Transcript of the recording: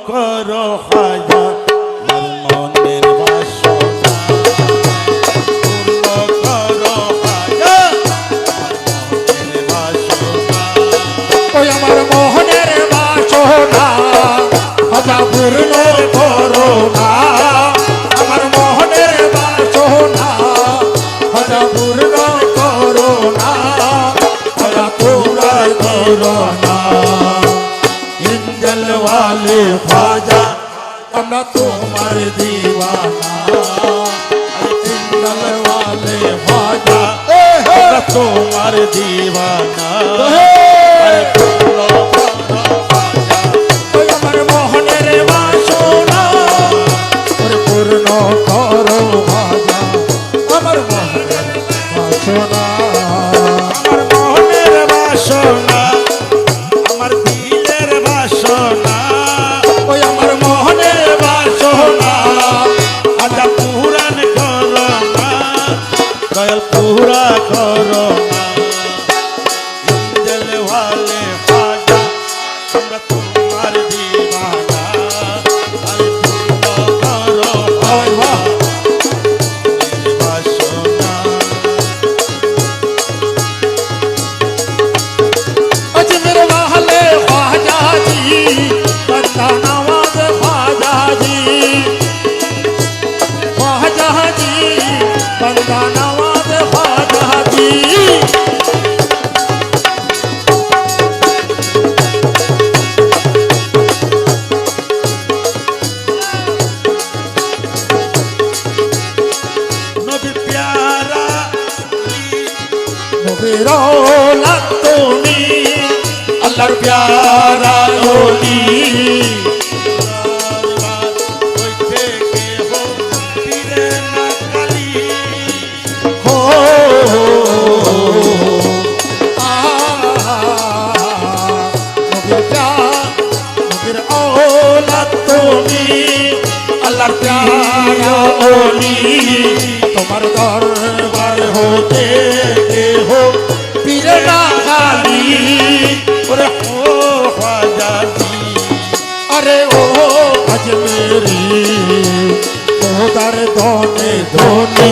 করো হাজা আমার মনের বাসনা পূর্ণ করো হাজা আমার মনের বাসনা ওই আমার মোহনের বাসনা হাজা পূর্ণ করো না আমার মোহনের বাসনা হাজা পূর্ণ করো না হাজা পূর্ণ করো না इंजल वाले ख्वाजा আমরা তোমার দিওয়ানা इंजल वाले ख्वाजा আমরা তোমার दीवाना अरे पूर्ण करो ख्वाजा ওই আমার মোহনের বাসনা ওরে পূর্ণ করো হাজা আমার মোহনের বাসনা আমার মনের বাসনা আমার দিলের বাসনা ওই আমার মোহনের বাসনা আজা পুরান করো না দয়াল পুরা করো না इंजल वाले ख्वाजा আমরা তোমার दीवाना अरे पूर्ण करो ख्वाजा मेरे बासना अजमेर वाले ख्वाजा जी बंदा नवाज ख्वाजा जी बंदा नवाज ख्वाजा जी नबी प्यारा নবীর औलाद তুমি আল্লাহর প্যারা ওলি हो नबीर औलाद তুমি আল্লাহর প্যারা ওলি তোমার দরবার হতে হো পীরে না খালি अरे ओ अजमेरी तोहर धोने धोनी